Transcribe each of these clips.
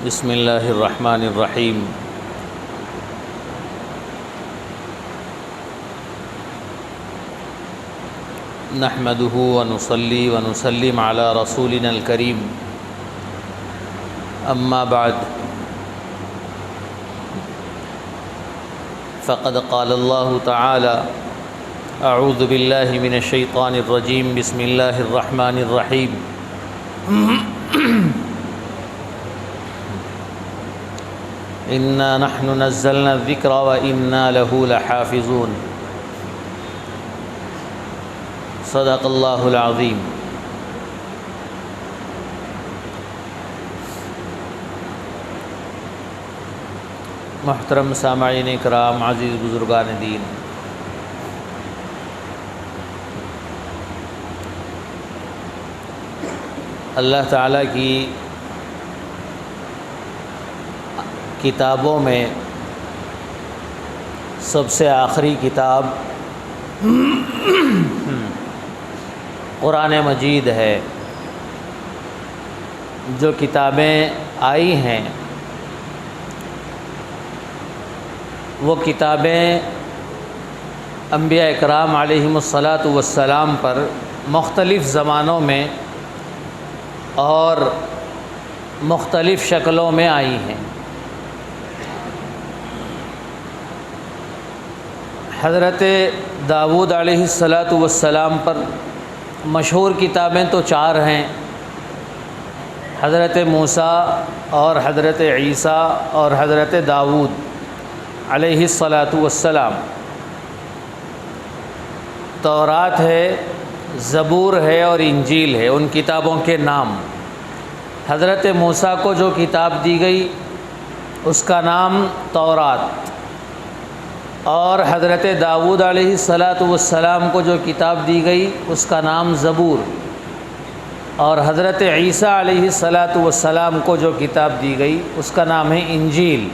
بسم اللہ الرحمن الرحیم۔ نحمده ونصلي ونسلم على رسولنا الكريم، اما بعد فقد قال الله تعالى اعوذ باللہ من الشیطان الرجیم، بسم اللہ الرحمن الرحیم۔ انا نحن نزلنا الذکر وانا له لحافظون، صدق اللہ العظیم۔ محترم سامعین کرام، عزیز بزرگان دین، اللہ تعالیٰ کی کتابوں میں سب سے آخری کتاب قرآن مجید ہے۔ جو کتابیں آئی ہیں وہ کتابیں انبیاء اکرام علیہم الصلاۃ والسلام پر مختلف زمانوں میں اور مختلف شکلوں میں آئی ہیں۔ حضرت داؤد علیہ الصلاۃ والسلام پر مشہور کتابیں تو 4 ہیں، حضرت موسیٰ اور حضرت عیسیٰ اور حضرت داؤد علیہ الصلاۃ والسلام۔ تورات ہے، زبور ہے اور انجیل ہے، ان کتابوں کے نام۔ حضرت موسیٰ کو جو کتاب دی گئی اس کا نام تورات، اور حضرت داؤد علیہ الصلاۃ والسلام کو جو کتاب دی گئی اس کا نام زبور، اور حضرت عیسیٰ علیہ الصلاۃ والسلام کو جو کتاب دی گئی اس کا نام ہے انجیل،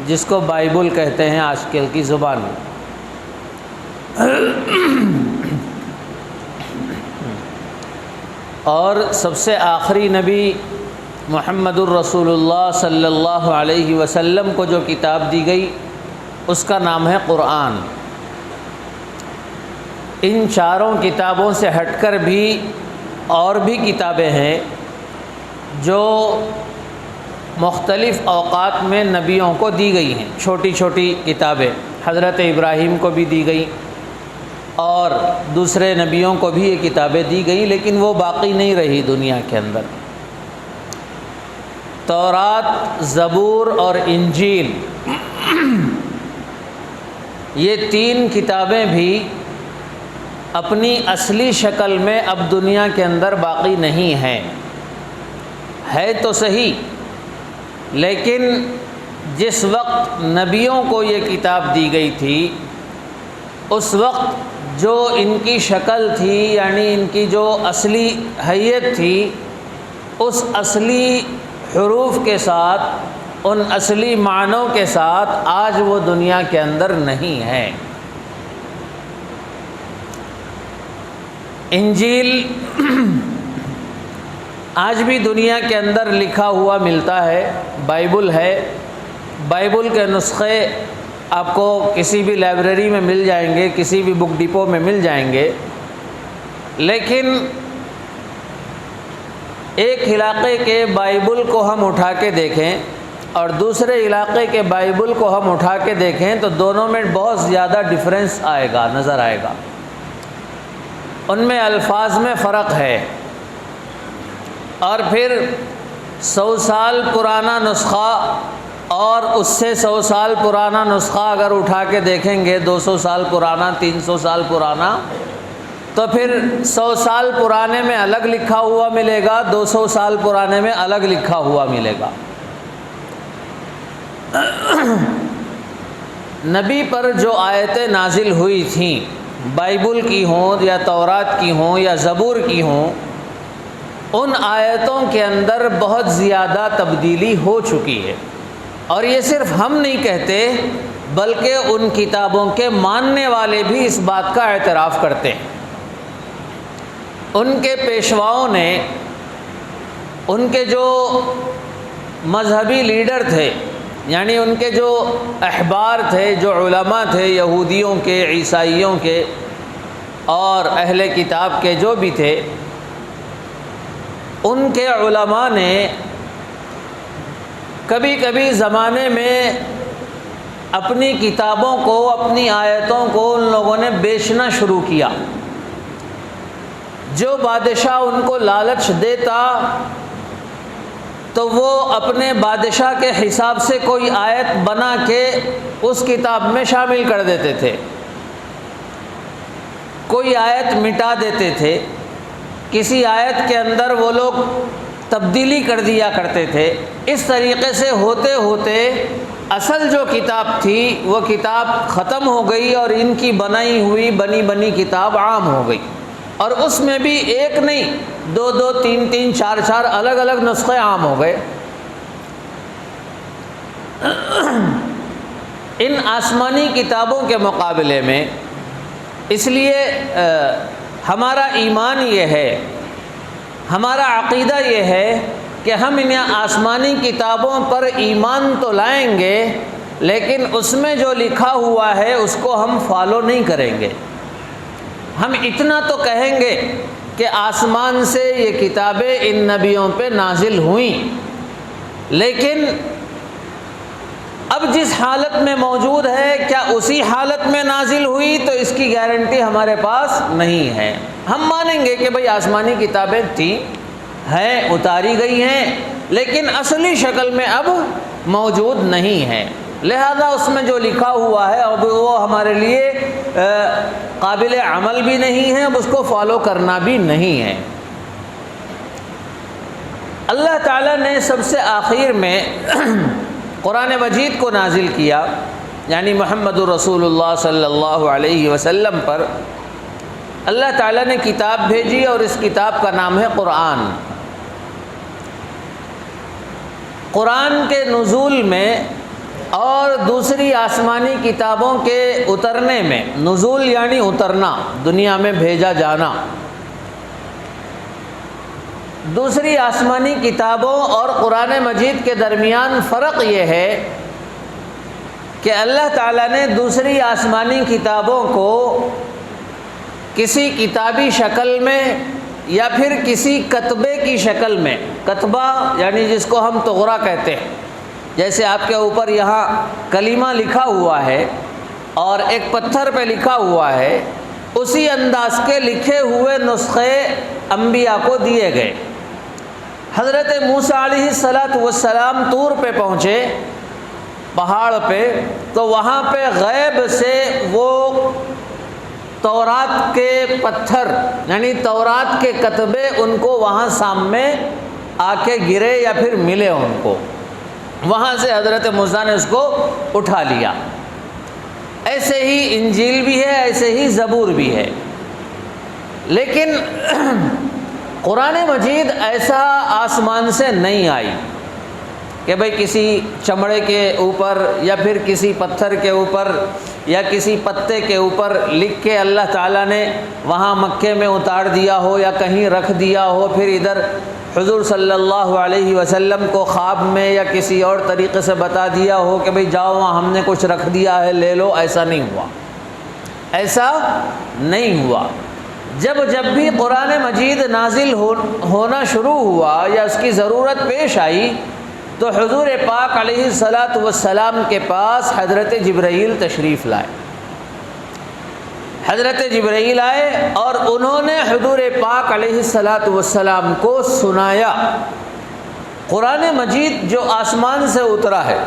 جس کو بائبل کہتے ہیں آج کل کی زبان میں۔ اور سب سے آخری نبی محمد الرسول اللہ صلی اللہ علیہ وسلم کو جو کتاب دی گئی اس کا نام ہے قرآن۔ ان 4 کتابوں سے ہٹ کر بھی اور بھی کتابیں ہیں جو مختلف اوقات میں نبیوں کو دی گئی ہیں۔ چھوٹی چھوٹی کتابیں حضرت ابراہیم کو بھی دی گئی اور دوسرے نبیوں کو بھی یہ کتابیں دی گئی، لیکن وہ باقی نہیں رہی دنیا کے اندر۔ تورات، زبور اور انجیل، یہ 3 کتابیں بھی اپنی اصلی شکل میں اب دنیا کے اندر باقی نہیں ہیں۔ ہے تو صحیح، لیکن جس وقت نبیوں کو یہ کتاب دی گئی تھی اس وقت جو ان کی شکل تھی، یعنی ان کی جو اصلی حیت تھی، اس اصلی حروف کے ساتھ، ان اصلی معنوں کے ساتھ آج وہ دنیا کے اندر نہیں ہے۔ انجیل آج بھی دنیا کے اندر لکھا ہوا ملتا ہے، بائبل ہے، بائبل کے نسخے آپ کو کسی بھی لائبریری میں مل جائیں گے، کسی بھی بک ڈپو میں مل جائیں گے، لیکن ایک علاقے کے بائبل کو ہم اٹھا کے دیکھیں اور دوسرے علاقے کے بائبل کو ہم اٹھا کے دیکھیں تو دونوں میں بہت زیادہ ڈفرینس آئے گا، نظر آئے گا۔ ان میں الفاظ میں فرق ہے، اور پھر 100 سال پرانا نسخہ اور اس سے 100 سال پرانا نسخہ اگر اٹھا کے دیکھیں گے، 200 سال پرانا، 300 سال پرانا، تو پھر 100 سال پرانے میں الگ لکھا ہوا ملے گا، 200 سال پرانے میں الگ لکھا ہوا ملے گا۔ نبی پر جو آیتیں نازل ہوئی تھیں، بائبل کی ہوں یا تورات کی ہوں یا زبور کی ہوں، ان آیتوں کے اندر بہت زیادہ تبدیلی ہو چکی ہے، اور یہ صرف ہم نہیں کہتے بلکہ ان کتابوں کے ماننے والے بھی اس بات کا اعتراف کرتے ہیں۔ ان کے پیشواؤں نے، ان کے جو مذہبی لیڈر تھے، یعنی ان کے جو احبار تھے، جو علماء تھے یہودیوں کے، عیسائیوں کے اور اہل کتاب کے جو بھی تھے، ان کے علماء نے کبھی کبھی زمانے میں اپنی کتابوں کو، اپنی آیتوں کو ان لوگوں نے بیچنا شروع کیا۔ جو بادشاہ ان کو لالچ دیتا تو وہ اپنے بادشاہ کے حساب سے کوئی آیت بنا کے اس کتاب میں شامل کر دیتے تھے، کوئی آیت مٹا دیتے تھے، کسی آیت کے اندر وہ لوگ تبدیلی کر دیا کرتے تھے۔ اس طریقے سے ہوتے ہوتے اصل جو کتاب تھی وہ کتاب ختم ہو گئی اور ان کی بنائی ہوئی بنی کتاب عام ہو گئی، اور اس میں بھی ایک نہیں، دو دو، تین تین، چار چار الگ الگ نسخے عام ہو گئے۔ ان آسمانی کتابوں کے مقابلے میں اس لیے ہمارا ایمان یہ ہے، ہمارا عقیدہ یہ ہے کہ ہم ان آسمانی کتابوں پر ایمان تو لائیں گے، لیکن اس میں جو لکھا ہوا ہے اس کو ہم فالو نہیں کریں گے۔ ہم اتنا تو کہیں گے کہ آسمان سے یہ کتابیں ان نبیوں پہ نازل ہوئیں، لیکن اب جس حالت میں موجود ہے کیا اسی حالت میں نازل ہوئی، تو اس کی گارنٹی ہمارے پاس نہیں ہے۔ ہم مانیں گے کہ بھئی آسمانی کتابیں تھیں، ہیں، اتاری گئی ہیں، لیکن اصلی شکل میں اب موجود نہیں ہے، لہذا اس میں جو لکھا ہوا ہے اب وہ ہمارے لیے قابل عمل بھی نہیں ہے، اب اس کو فالو کرنا بھی نہیں ہے۔ اللہ تعالیٰ نے سب سے آخر میں قرآن مجید کو نازل کیا، یعنی محمد رسول اللہ صلی اللہ علیہ وسلم پر اللہ تعالیٰ نے کتاب بھیجی، اور اس کتاب کا نام ہے قرآن۔ قرآن کے نزول میں اور دوسری آسمانی کتابوں کے اترنے میں، نزول یعنی اترنا، دنیا میں بھیجا جانا، دوسری آسمانی کتابوں اور قرآن مجید کے درمیان فرق یہ ہے کہ اللہ تعالیٰ نے دوسری آسمانی کتابوں کو کسی کتابی شکل میں یا پھر کسی کتبے کی شکل میں، کتبہ یعنی جس کو ہم تغرا کہتے ہیں، جیسے آپ کے اوپر یہاں کلمہ لکھا ہوا ہے اور ایک پتھر پہ لکھا ہوا ہے، اسی انداز کے لکھے ہوئے نسخے انبیاء کو دیے گئے۔ حضرت موسیٰ علیہ السلام طور پہ پہنچے، پہاڑ پہ، تو وہاں پہ غیب سے وہ تورات کے پتھر یعنی تورات کے کتبے ان کو وہاں سامنے آ کے گرے یا پھر ملے، ان کو وہاں سے حضرت موسیٰ نے اس کو اٹھا لیا۔ ایسے ہی انجیل بھی ہے، ایسے ہی زبور بھی ہے، لیکن قرآن مجید ایسا آسمان سے نہیں آئی کہ بھئی کسی چمڑے کے اوپر یا پھر کسی پتھر کے اوپر یا کسی پتے کے اوپر لکھ کے اللہ تعالیٰ نے وہاں مکے میں اتار دیا ہو یا کہیں رکھ دیا ہو، پھر ادھر حضور صلی اللہ علیہ وسلم کو خواب میں یا کسی اور طریقے سے بتا دیا ہو کہ بھئی جاؤ وہاں ہم نے کچھ رکھ دیا ہے لے لو۔ ایسا نہیں ہوا، ایسا نہیں ہوا۔ جب بھی قرآن مجید نازل ہونا شروع ہوا یا اس کی ضرورت پیش آئی تو حضور پاک علیہ السلام کے پاس حضرت جبرائیل تشریف لائے۔ حضرت جبرائیل آئے اور انہوں نے حضور پاک علیہ السلام کو سنایا۔ قرآن مجید جو آسمان سے اترا ہے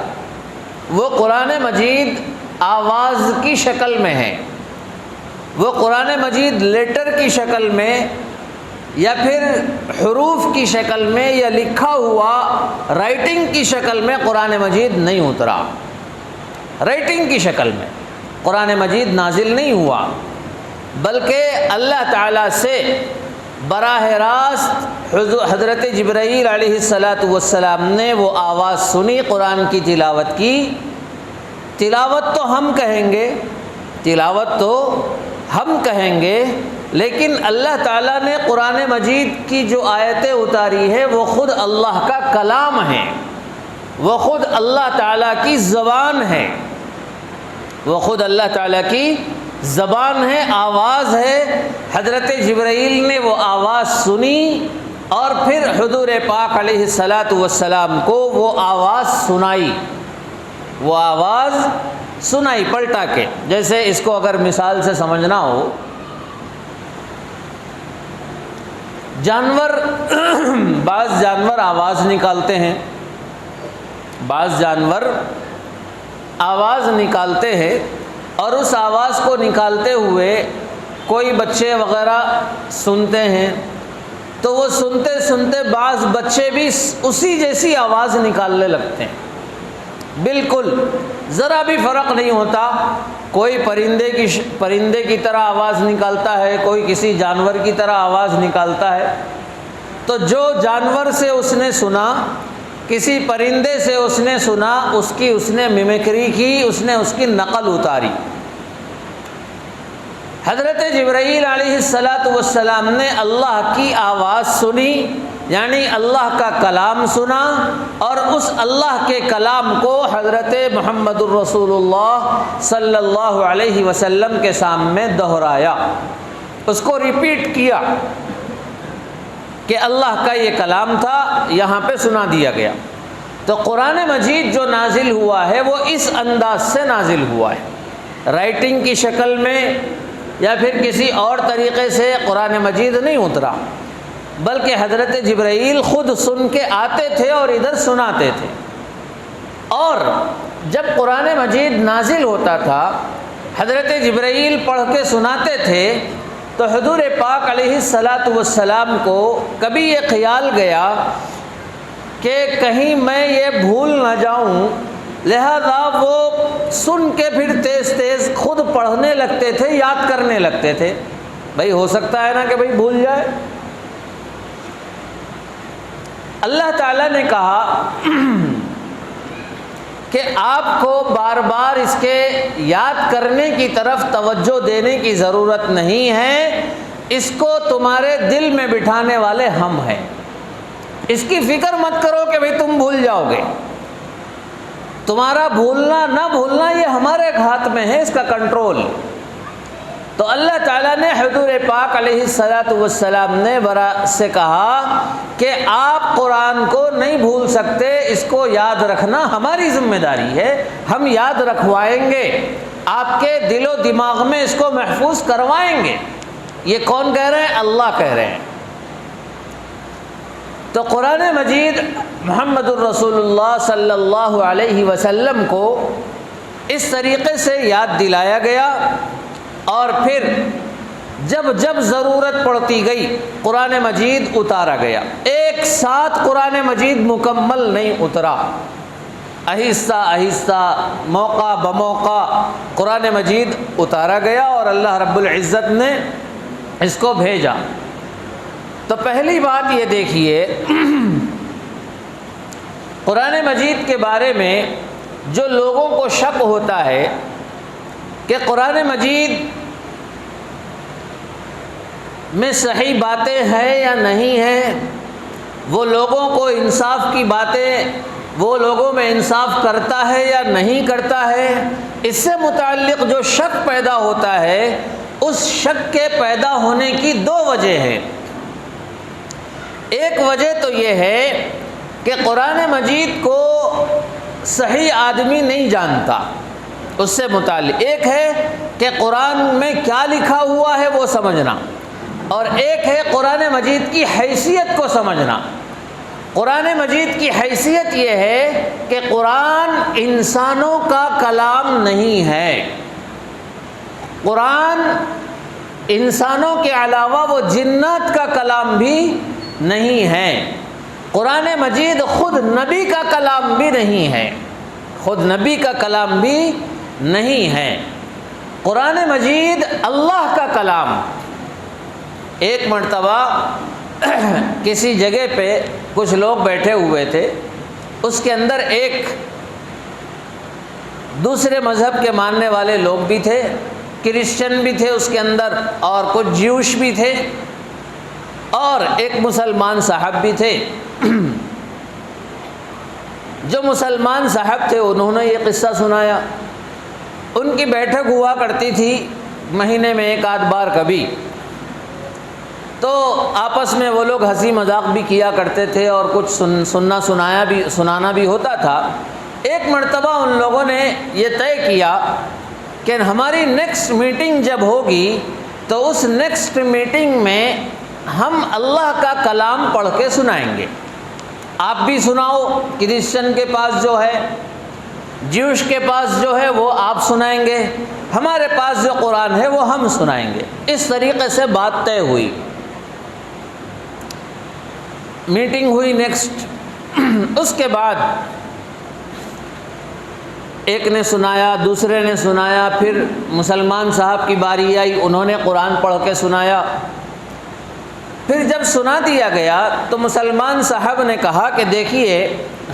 وہ قرآن مجید آواز کی شکل میں ہے، وہ قرآن مجید لیٹر کی شکل میں یا پھر حروف کی شکل میں یا لکھا ہوا رائٹنگ کی شکل میں قرآن مجید نہیں اترا۔ رائٹنگ کی شکل میں قرآن مجید نازل نہیں ہوا، بلکہ اللہ تعالیٰ سے براہ راست حضرت جبرائیل علیہ السلام نے وہ آواز سنی، قرآن کی تلاوت کی۔ تلاوت تو ہم کہیں گے، لیکن اللہ تعالیٰ نے قرآن مجید کی جو آیتیں اتاری ہے وہ خود اللہ کا کلام ہے، وہ خود اللہ تعالیٰ کی زبان ہے، وہ خود اللہ تعالیٰ کی زبان ہے، آواز ہے۔ حضرت جبرائیل نے وہ آواز سنی اور پھر حضور پاک علیہ الصلاۃ والسلام کو وہ آواز سنائی، وہ آواز سنائی پلٹا کے۔ جیسے اس کو اگر مثال سے سمجھنا ہو، جانور بعض جانور آواز نکالتے ہیں، بعض جانور آواز نکالتے ہیں، اور اس آواز کو نکالتے ہوئے کوئی بچے وغیرہ سنتے ہیں، تو وہ سنتے سنتے بعض بچے بھی اسی جیسی آواز نکالنے لگتے ہیں، بالکل ذرا بھی فرق نہیں ہوتا۔ کوئی پرندے کی طرح آواز نکالتا ہے، کوئی کسی جانور کی طرح آواز نکالتا ہے۔ تو جو جانور سے اس نے سنا، کسی پرندے سے اس نے سنا، اس نے میمیکری کی، اس نے اس کی نقل اتاری۔ حضرت جبرائیل علیہ الصلاۃ والسلام نے اللہ کی آواز سنی، یعنی اللہ کا کلام سنا، اور اس اللہ کے کلام کو حضرت محمد الرسول اللہ صلی اللہ علیہ وسلم کے سامنے دہرایا، اس کو ریپیٹ کیا کہ اللہ کا یہ کلام تھا، یہاں پہ سنا دیا گیا۔ تو قرآن مجید جو نازل ہوا ہے وہ اس انداز سے نازل ہوا ہے، رائٹنگ کی شکل میں یا پھر کسی اور طریقے سے قرآن مجید نہیں اترا، بلکہ حضرت جبرائیل خود سن کے آتے تھے اور ادھر سناتے تھے۔ اور جب قرآن مجید نازل ہوتا تھا، حضرت جبرائیل پڑھ کے سناتے تھے، تو حضور پاک علیہ الصلاۃ والسلام کو کبھی یہ خیال گیا کہ کہیں میں یہ بھول نہ جاؤں، لہذا وہ سن کے پھر تیز تیز خود پڑھنے لگتے تھے، یاد کرنے لگتے تھے۔ بھائی ہو سکتا ہے نا کہ بھائی بھول جائے۔ اللہ تعالیٰ نے کہا کہ آپ کو بار بار اس کے یاد کرنے کی طرف توجہ دینے کی ضرورت نہیں ہے، اس کو تمہارے دل میں بٹھانے والے ہم ہیں۔ اس کی فکر مت کرو کہ بھئی تم بھول جاؤ گے، تمہارا بھولنا نہ بھولنا یہ ہمارے ہاتھ میں ہے، اس کا کنٹرول۔ تو اللہ تعالیٰ نے حضور پاک علیہ الصلاۃ والسلام نے سے کہا کہ آپ قرآن کو نہیں بھول سکتے، اس کو یاد رکھنا ہماری ذمہ داری ہے، ہم یاد رکھوائیں گے، آپ کے دل و دماغ میں اس کو محفوظ کروائیں گے۔ یہ کون کہہ رہے ہیں؟ اللہ کہہ رہے ہیں۔ تو قرآن مجید محمد الرسول اللہ صلی اللہ علیہ وسلم کو اس طریقے سے یاد دلایا گیا، اور پھر جب جب ضرورت پڑتی گئی قرآن مجید اتارا گیا۔ ایک ساتھ قرآن مجید مکمل نہیں اترا، آہستہ آہستہ موقع بموقع قرآن مجید اتارا گیا اور اللہ رب العزت نے اس کو بھیجا۔ تو پہلی بات یہ دیکھیے، قرآن مجید کے بارے میں جو لوگوں کو شک ہوتا ہے کہ قرآن مجید میں صحیح باتیں ہیں یا نہیں ہیں، وہ لوگوں کو انصاف کی باتیں، وہ لوگوں میں انصاف کرتا ہے یا نہیں کرتا ہے، اس سے متعلق جو شک پیدا ہوتا ہے، اس شک کے پیدا ہونے کی دو وجہ ہیں۔ ایک وجہ تو یہ ہے کہ قرآن مجید کو صحیح آدمی نہیں جانتا، اس سے متعلق ایک ہے کہ قرآن میں کیا لکھا ہوا ہے وہ سمجھنا، اور ایک ہے قرآن مجید کی حیثیت کو سمجھنا۔ قرآن مجید کی حیثیت یہ ہے کہ قرآن انسانوں کا کلام نہیں ہے، قرآن انسانوں کے علاوہ وہ جنات کا کلام بھی نہیں ہے، قرآن مجید خود نبی کا کلام بھی نہیں ہے، خود نبی کا کلام بھی نہیں ہے۔ قرآن مجید اللہ کا کلام۔ ایک مرتبہ کسی جگہ پہ کچھ لوگ بیٹھے ہوئے تھے، اس کے اندر ایک دوسرے مذہب کے ماننے والے لوگ بھی تھے، کرسچن بھی تھے اس کے اندر، اور کچھ جیوش بھی تھے، اور ایک مسلمان صاحب بھی تھے۔ جو مسلمان صاحب تھے انہوں نے یہ قصہ سنایا۔ ان کی بیٹھک ہوا کرتی تھی مہینے میں ایک آدھ بار کبھی، تو آپس میں وہ لوگ ہنسی مذاق بھی کیا کرتے تھے اور کچھ سنانا بھی ہوتا تھا۔ ایک مرتبہ ان لوگوں نے یہ طے کیا کہ ہماری نیکسٹ میٹنگ جب ہوگی تو اس نیکسٹ میٹنگ میں ہم اللہ کا کلام پڑھ کے سنائیں گے۔ آپ بھی سناؤ، کرسچن کے پاس جو ہے، جیوش کے پاس جو ہے وہ آپ سنائیں گے، ہمارے پاس جو قرآن ہے وہ ہم سنائیں گے۔ اس طریقے سے بات طے ہوئی۔ میٹنگ ہوئی نیکسٹ، اس کے بعد ایک نے سنایا، دوسرے نے سنایا، پھر مسلمان صاحب کی باری آئی، انہوں نے قرآن پڑھ کے سنایا۔ پھر جب سنا دیا گیا تو مسلمان صاحب نے کہا کہ دیکھیے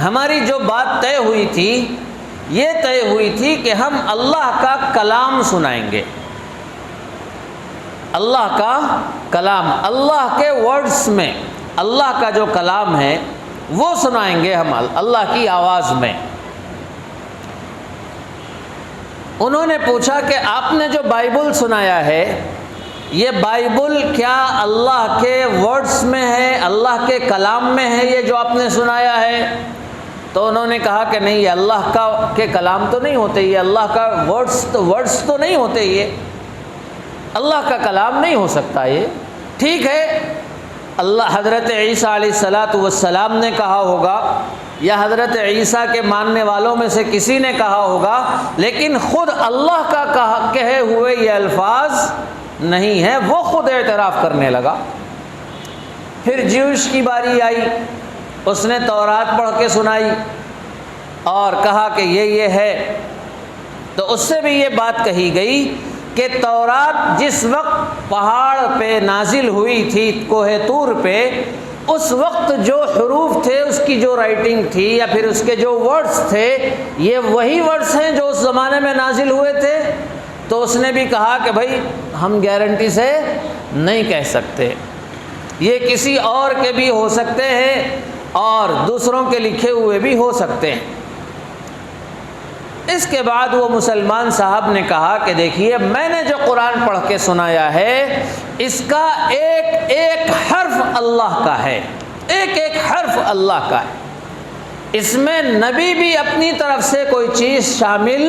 ہماری جو بات طے ہوئی تھی یہ طے ہوئی تھی کہ ہم اللہ کا کلام سنائیں گے، اللہ کا کلام، اللہ کے ورڈز میں، اللہ کا جو کلام ہے وہ سنائیں گے ہم اللہ کی آواز میں۔ انہوں نے پوچھا کہ آپ نے جو بائبل سنایا ہے یہ بائبل کیا اللہ کے ورڈز میں ہے، اللہ کے کلام میں ہے یہ جو آپ نے سنایا ہے؟ تو انہوں نے کہا کہ نہیں، یہ اللہ کے کلام تو نہیں ہوتے، یہ اللہ کا ورڈز تو نہیں ہوتے، یہ اللہ کا کلام نہیں ہو سکتا۔ یہ ٹھیک ہے، اللہ حضرت عیسیٰ علیہ السلام نے کہا ہوگا یا حضرت عیسیٰ کے ماننے والوں میں سے کسی نے کہا ہوگا، لیکن خود اللہ کا کہے ہوئے یہ الفاظ نہیں ہے، وہ خود اعتراف کرنے لگا۔ پھر جیوش کی باری آئی، اس نے تورات پڑھ کے سنائی اور کہا کہ یہ ہے، تو اس سے بھی یہ بات کہی گئی کہ تورات جس وقت پہاڑ پہ نازل ہوئی تھی کوہ طور پہ، اس وقت جو حروف تھے، اس کی جو رائٹنگ تھی یا پھر اس کے جو ورڈز تھے، یہ وہی ورڈز ہیں جو اس زمانے میں نازل ہوئے تھے۔ تو اس نے بھی کہا کہ بھائی ہم گارنٹی سے نہیں کہہ سکتے، یہ کسی اور کے بھی ہو سکتے ہیں اور دوسروں کے لکھے ہوئے بھی ہو سکتے ہیں۔ اس کے بعد وہ مسلمان صاحب نے کہا کہ دیکھیے میں نے جو قرآن پڑھ کے سنایا ہے اس کا ایک ایک حرف اللہ کا ہے، ایک ایک حرف اللہ کا ہے، اس میں نبی بھی اپنی طرف سے کوئی چیز شامل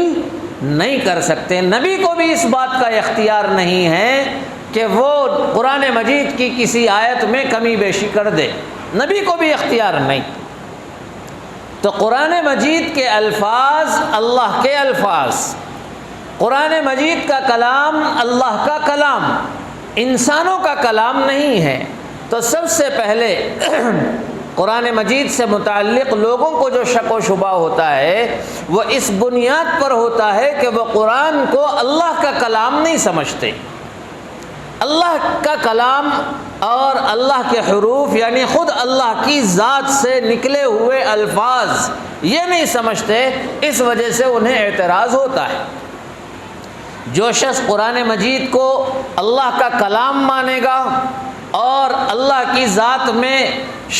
نہیں کر سکتے، نبی کو بھی اس بات کا اختیار نہیں ہے کہ وہ قرآن مجید کی کسی آیت میں کمی بیشی کر دے، نبی کو بھی اختیار نہیں۔ تو قرآن مجید کے الفاظ اللہ کے الفاظ، قرآن مجید کا کلام اللہ کا کلام، انسانوں کا کلام نہیں ہے۔ تو سب سے پہلے قرآن مجید سے متعلق لوگوں کو جو شک و شبہ ہوتا ہے وہ اس بنیاد پر ہوتا ہے کہ وہ قرآن کو اللہ کا کلام نہیں سمجھتے، اللہ کا کلام اور اللہ کے حروف یعنی خود اللہ کی ذات سے نکلے ہوئے الفاظ یہ نہیں سمجھتے، اس وجہ سے انہیں اعتراض ہوتا ہے۔ جو شخص قرآن مجید کو اللہ کا کلام مانے گا اور اللہ کی ذات میں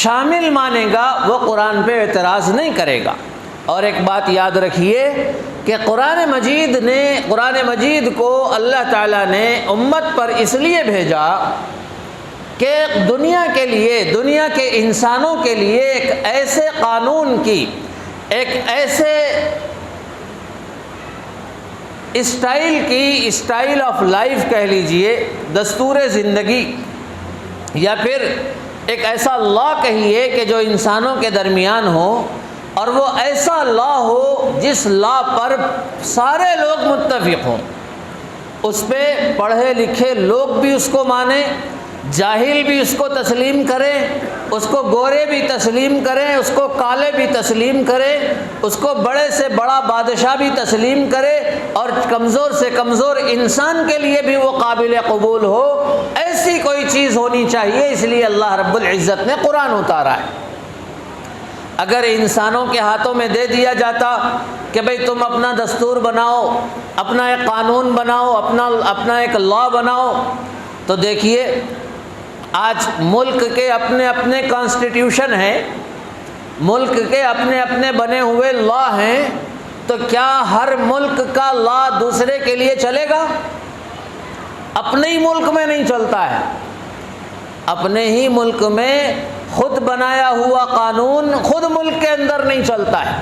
شامل مانے گا وہ قرآن پہ اعتراض نہیں کرے گا۔ اور ایک بات یاد رکھیے کہ قرآن مجید کو اللہ تعالیٰ نے امت پر اس لیے بھیجا کہ دنیا کے انسانوں کے لیے ایک ایسے قانون کی، ایک ایسے اسٹائل آف لائف کہہ لیجئے، دستور زندگی یا پھر ایک ایسا لا کہیے کہ جو انسانوں کے درمیان ہو، اور وہ ایسا لا ہو جس لا پر سارے لوگ متفق ہوں، اس پہ پڑھے لکھے لوگ بھی اس کو مانیں، جاہل بھی اس کو تسلیم کریں، اس کو گورے بھی تسلیم کریں، اس کو کالے بھی تسلیم کریں، اس کو بڑے سے بڑا بادشاہ بھی تسلیم کرے، اور کمزور سے کمزور انسان کے لیے بھی وہ قابل قبول ہو، ایسی کوئی چیز ہونی چاہیے۔ اس لیے اللہ رب العزت نے قرآن اتارا ہے۔ اگر انسانوں کے ہاتھوں میں دے دیا جاتا کہ بھئی تم اپنا دستور بناؤ، اپنا ایک قانون بناؤ، اپنا ایک لا بناؤ، تو دیکھیے آج ملک کے اپنے کانسٹیٹیوشن ہیں، ملک کے اپنے اپنے بنے ہوئے لا ہیں، تو کیا ہر ملک کا لا دوسرے کے لیے چلے گا؟ اپنے ہی ملک میں نہیں چلتا ہے۔ اپنے ہی ملک میں خود بنایا ہوا قانون خود ملک کے اندر نہیں چلتا ہے۔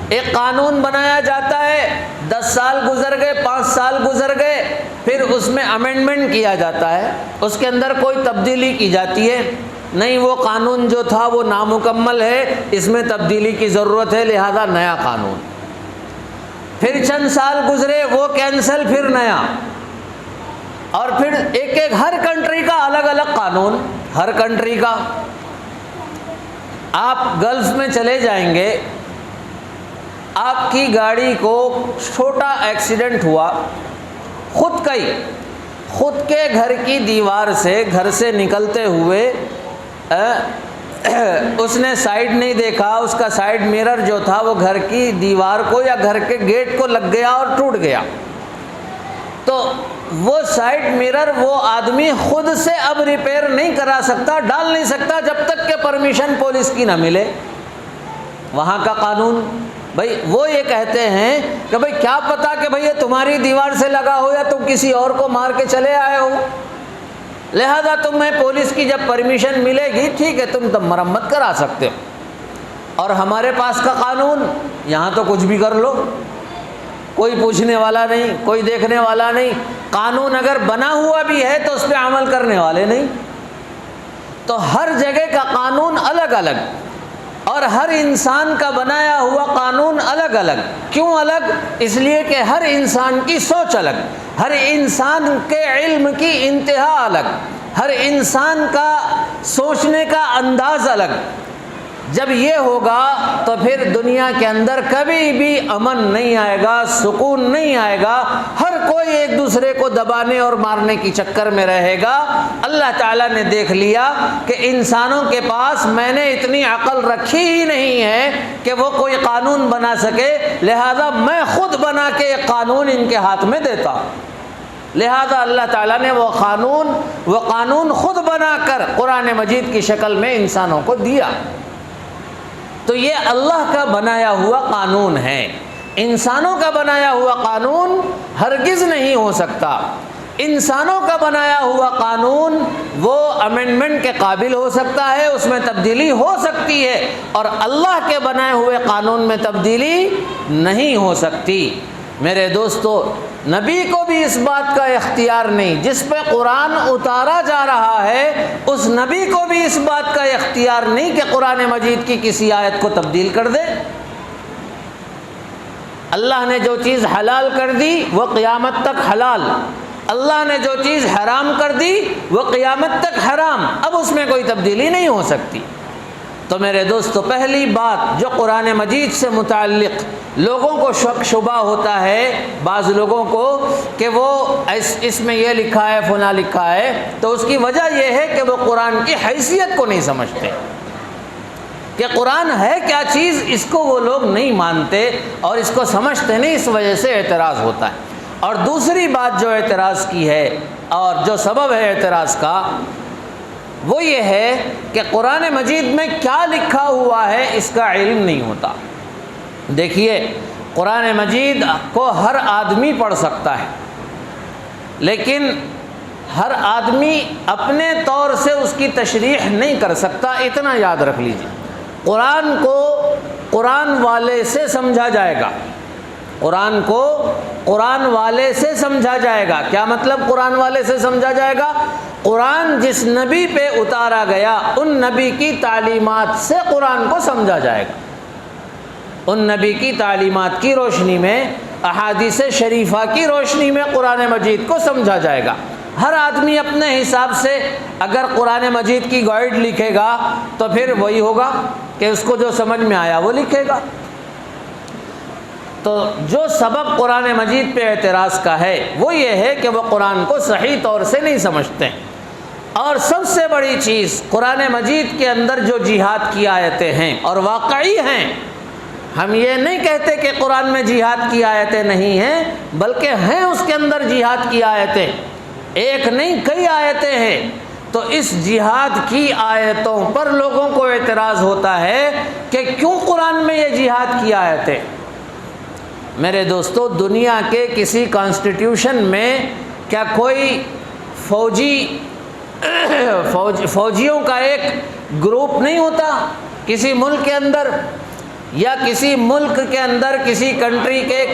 ایک قانون بنایا جاتا ہے، 10 سال گزر گئے، 5 سال گزر گئے، پھر اس میں امینڈمنٹ کیا جاتا ہے، اس کے اندر کوئی تبدیلی کی جاتی ہے، نہیں وہ قانون جو تھا وہ نامکمل ہے، اس میں تبدیلی کی ضرورت ہے، لہذا نیا قانون۔ پھر چند سال گزرے، وہ کینسل، پھر نیا، اور پھر ایک ایک ہر کنٹری کا الگ الگ قانون، ہر کنٹری کا۔ آپ گلف میں چلے جائیں گے، آپ کی گاڑی کو چھوٹا ایکسیڈنٹ ہوا، خود کے گھر کی دیوار سے، گھر سے نکلتے ہوئے اس نے سائیڈ نہیں دیکھا، اس کا سائیڈ میرر جو تھا وہ گھر کی دیوار کو یا گھر کے گیٹ کو لگ گیا اور ٹوٹ گیا، تو وہ سائیڈ میرر وہ آدمی خود سے اب ریپیئر نہیں کرا سکتا، ڈال نہیں سکتا جب تک کہ پرمیشن پولیس کی نہ ملے۔ وہاں کا قانون بھائی وہ یہ کہتے ہیں کہ بھائی کیا پتا کہ بھائی یہ تمہاری دیوار سے لگا ہو یا تم کسی اور کو مار کے چلے آئے ہو، لہذا تمہیں پولیس کی جب پرمیشن ملے گی ٹھیک ہے تم مرمت کرا سکتے ہو۔ اور ہمارے پاس کا قانون، یہاں تو کچھ بھی کر لو، کوئی پوچھنے والا نہیں، کوئی دیکھنے والا نہیں، قانون اگر بنا ہوا بھی ہے تو اس پہ عمل کرنے والے نہیں۔ تو ہر جگہ کا قانون الگ الگ، اور ہر انسان کا بنایا ہوا قانون الگ الگ۔ کیوں الگ؟ اس لیے کہ ہر انسان کی سوچ الگ، ہر انسان کے علم کی انتہا الگ، ہر انسان کا سوچنے کا انداز الگ۔ جب یہ ہوگا تو پھر دنیا کے اندر کبھی بھی امن نہیں آئے گا، سکون نہیں آئے گا، ہر کوئی ایک دوسرے کو دبانے اور مارنے کی چکر میں رہے گا۔ اللہ تعالیٰ نے دیکھ لیا کہ انسانوں کے پاس میں نے اتنی عقل رکھی ہی نہیں ہے کہ وہ کوئی قانون بنا سکے، لہذا میں خود بنا کے ایک قانون ان کے ہاتھ میں دیتا۔ لہذا اللہ تعالیٰ نے وہ قانون خود بنا کر قرآن مجید کی شکل میں انسانوں کو دیا۔ تو یہ اللہ کا بنایا ہوا قانون ہے، انسانوں کا بنایا ہوا قانون ہرگز نہیں ہو سکتا۔ انسانوں کا بنایا ہوا قانون وہ امینڈمنٹ کے قابل ہو سکتا ہے، اس میں تبدیلی ہو سکتی ہے، اور اللہ کے بنائے ہوئے قانون میں تبدیلی نہیں ہو سکتی۔ میرے دوستو، نبی کو بھی اس بات کا اختیار نہیں، جس پہ قرآن اتارا جا رہا ہے اس نبی کو بھی اس بات کا اختیار نہیں کہ قرآن مجید کی کسی آیت کو تبدیل کر دے۔ اللہ نے جو چیز حلال کر دی وہ قیامت تک حلال، اللہ نے جو چیز حرام کر دی وہ قیامت تک حرام، اب اس میں کوئی تبدیلی نہیں ہو سکتی۔ تو میرے دوستو، پہلی بات جو قرآن مجید سے متعلق لوگوں کو شک شبہ ہوتا ہے، بعض لوگوں کو کہ وہ اس میں یہ لکھا ہے فلاں لکھا ہے، تو اس کی وجہ یہ ہے کہ وہ قرآن کی حیثیت کو نہیں سمجھتے کہ قرآن ہے کیا چیز، اس کو وہ لوگ نہیں مانتے اور اس کو سمجھتے نہیں، اس وجہ سے اعتراض ہوتا ہے۔ اور دوسری بات جو اعتراض کی ہے اور جو سبب ہے اعتراض کا وہ یہ ہے کہ قرآن مجید میں کیا لکھا ہوا ہے اس کا علم نہیں ہوتا۔ دیکھیے، قرآن مجید کو ہر آدمی پڑھ سکتا ہے، لیکن ہر آدمی اپنے طور سے اس کی تشریح نہیں کر سکتا، اتنا یاد رکھ لیجیے۔ قرآن کو قرآن والے سے سمجھا جائے گا، قرآن کو قرآن والے سے سمجھا جائے گا۔ کیا مطلب قرآن والے سے سمجھا جائے گا؟ قرآن جس نبی پہ اتارا گیا ان نبی کی تعلیمات سے قرآن کو سمجھا جائے گا، ان نبی کی تعلیمات کی روشنی میں، احادیث شریفہ کی روشنی میں قرآن مجید کو سمجھا جائے گا۔ ہر آدمی اپنے حساب سے اگر قرآن مجید کی گائیڈ لکھے گا تو پھر وہی ہوگا کہ اس کو جو سمجھ میں آیا وہ لکھے گا۔ تو جو سبب قرآن مجید پہ اعتراض کا ہے وہ یہ ہے کہ وہ قرآن کو صحیح طور سے نہیں سمجھتے۔ اور سب سے بڑی چیز، قرآن مجید کے اندر جو جہاد کی آیتیں ہیں اور واقعی ہیں، ہم یہ نہیں کہتے کہ قرآن میں جہاد کی آیتیں نہیں ہیں، بلکہ ہیں اس کے اندر جہاد کی آیتیں، ایک نہیں کئی آیتیں ہیں۔ تو اس جہاد کی آیتوں پر لوگوں کو اعتراض اعتراض ہوتا ہے کہ کیوں قرآن میں یہ جہاد کی آیت ہے؟ میرے دوستو، دنیا کے کسی کانسٹیٹیوشن میں کیا کوئی فوجیوں کا ایک گروپ نہیں ہوتا کسی ملک کے اندر، یا کسی ملک کے اندر کسی کنٹری کے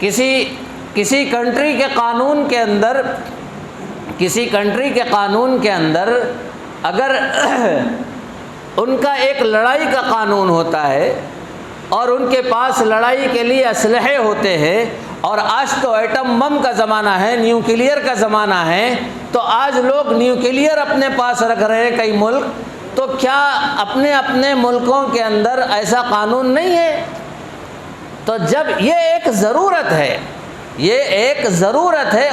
کسی کنٹری کے قانون کے اندر اگر ان کا ایک لڑائی کا قانون ہوتا ہے اور ان کے پاس لڑائی کے لیے اسلحے ہوتے ہیں، اور آج تو ایٹم بم کا زمانہ ہے، نیوکلیئر کا زمانہ ہے، تو آج لوگ نیوکلیئر اپنے پاس رکھ رہے ہیں کئی ملک، تو کیا اپنے ملکوں کے اندر ایسا قانون نہیں ہے؟ تو جب یہ ایک ضرورت ہے،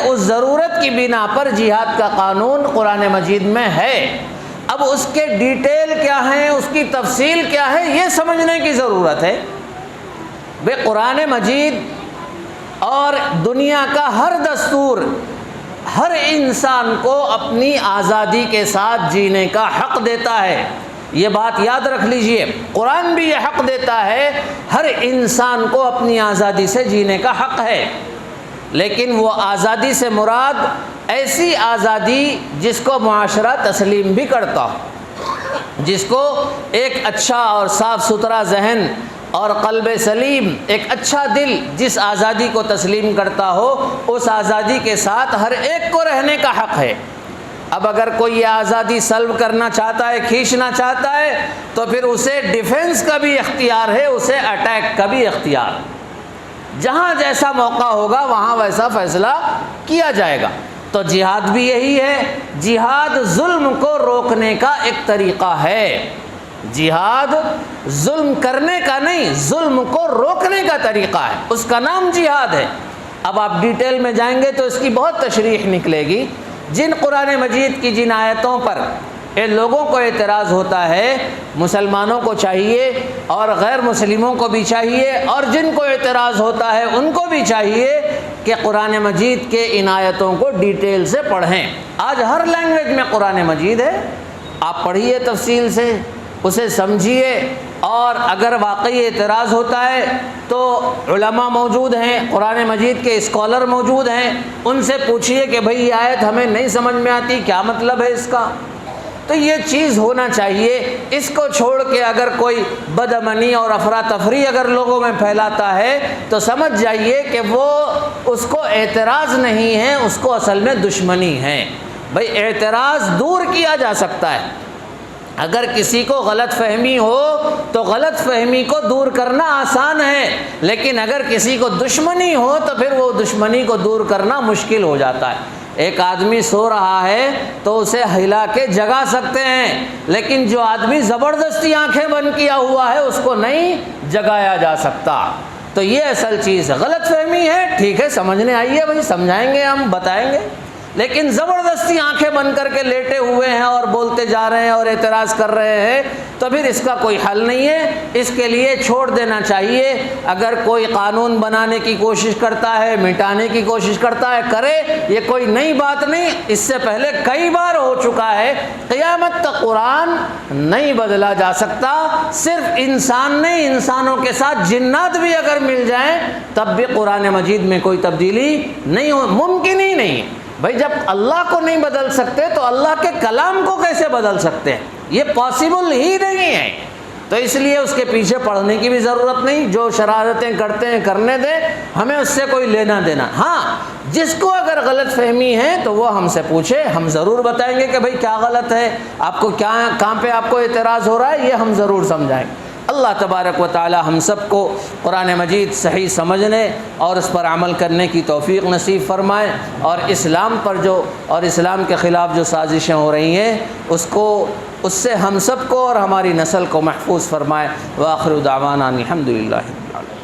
اس ضرورت کی بنا پر جہاد کا قانون قرآن مجید میں ہے۔ اب اس کے ڈیٹیل کیا ہیں، اس کی تفصیل کیا ہے، یہ سمجھنے کی ضرورت ہے۔ بھئی قرآن مجید اور دنیا کا ہر دستور ہر انسان کو اپنی آزادی کے ساتھ جینے کا حق دیتا ہے، یہ بات یاد رکھ لیجئے۔ قرآن بھی یہ حق دیتا ہے، ہر انسان کو اپنی آزادی سے جینے کا حق ہے، لیکن وہ آزادی سے مراد ایسی آزادی جس کو معاشرہ تسلیم بھی کرتا ہو، جس کو ایک اچھا اور صاف ستھرا ذہن اور قلب سلیم، ایک اچھا دل جس آزادی کو تسلیم کرتا ہو، اس آزادی کے ساتھ ہر ایک کو رہنے کا حق ہے۔ اب اگر کوئی یہ آزادی سلب کرنا چاہتا ہے، کھینچنا چاہتا ہے، تو پھر اسے ڈیفنس کا بھی اختیار ہے، اسے اٹیک کا بھی اختیار۔ جہاں جیسا موقع ہوگا وہاں ویسا فیصلہ کیا جائے گا۔ تو جہاد بھی یہی ہے، جہاد ظلم کو روکنے کا ایک طریقہ ہے۔ جہاد ظلم کرنے کا نہیں، ظلم کو روکنے کا طریقہ ہے، اس کا نام جہاد ہے۔ اب آپ ڈیٹیل میں جائیں گے تو اس کی بہت تشریح نکلے گی۔ جن قرآن مجید کی جن آیتوں پر لوگوں کو اعتراض ہوتا ہے، مسلمانوں کو چاہیے اور غیر مسلموں کو بھی چاہیے، اور جن کو اعتراض ہوتا ہے ان کو بھی چاہیے کہ قرآن مجید کے ان آیتوں کو ڈیٹیل سے پڑھیں۔ آج ہر لینگویج میں قرآن مجید ہے، آپ پڑھیے تفصیل سے، اسے سمجھیے، اور اگر واقعی اعتراض ہوتا ہے تو علماء موجود ہیں، قرآن مجید کے اسکالر موجود ہیں، ان سے پوچھیے کہ بھئی یہ آیت ہمیں نہیں سمجھ میں آتی، کیا مطلب ہے اس کا؟ تو یہ چیز ہونا چاہیے۔ اس کو چھوڑ کے اگر کوئی بدامنی اور افراتفری اگر لوگوں میں پھیلاتا ہے تو سمجھ جائیے کہ وہ اس کو اعتراض نہیں ہے، اس کو اصل میں دشمنی ہے۔ بھئی اعتراض دور کیا جا سکتا ہے، اگر کسی کو غلط فہمی ہو تو غلط فہمی کو دور کرنا آسان ہے، لیکن اگر کسی کو دشمنی ہو تو پھر وہ دشمنی کو دور کرنا مشکل ہو جاتا ہے۔ ایک آدمی سو رہا ہے تو اسے ہلا کے جگا سکتے ہیں، لیکن جو آدمی زبردستی آنکھیں بند کیا ہوا ہے اس کو نہیں جگایا جا سکتا۔ تو یہ اصل چیز ہے۔ غلط فہمی ہے، ٹھیک ہے، سمجھنے آئیے بھائی، سمجھائیں گے، ہم بتائیں گے، لیکن زبردستی آنکھیں بند کر کے لیٹے ہوئے ہیں اور بولتے جا رہے ہیں اور اعتراض کر رہے ہیں تو پھر اس کا کوئی حل نہیں ہے۔ اس کے لیے چھوڑ دینا چاہیے۔ اگر کوئی قانون بنانے کی کوشش کرتا ہے، مٹانے کی کوشش کرتا ہے، کرے، یہ کوئی نئی بات نہیں، اس سے پہلے کئی بار ہو چکا ہے۔ قیامت تک قرآن نہیں بدلا جا سکتا، صرف انسان نہیں، انسانوں کے ساتھ جنات بھی اگر مل جائیں تب بھی قرآن مجید میں کوئی تبدیلی نہیں ہو، ممکن ہی نہیں۔ بھائی جب اللہ کو نہیں بدل سکتے تو اللہ کے کلام کو کیسے بدل سکتے ہیں؟ یہ پاسبل ہی نہیں ہے۔ تو اس لیے اس کے پیچھے پڑھنے کی بھی ضرورت نہیں، جو شرارتیں کرتے ہیں کرنے دیں، ہمیں اس سے کوئی لینا دینا۔ ہاں، جس کو اگر غلط فہمی ہے تو وہ ہم سے پوچھے، ہم ضرور بتائیں گے کہ بھائی کیا غلط ہے، آپ کو کہاں پہ آپ کو اعتراض ہو رہا ہے، یہ ہم ضرور سمجھائیں گے۔ اللہ تبارک و تعالی ہم سب کو قرآن مجید صحیح سمجھنے اور اس پر عمل کرنے کی توفیق نصیب فرمائے، اور اسلام پر اور اسلام کے خلاف جو سازشیں ہو رہی ہیں اس سے ہم سب کو اور ہماری نسل کو محفوظ فرمائے۔ وآخر دعوانا الحمدللہ رب العالمین۔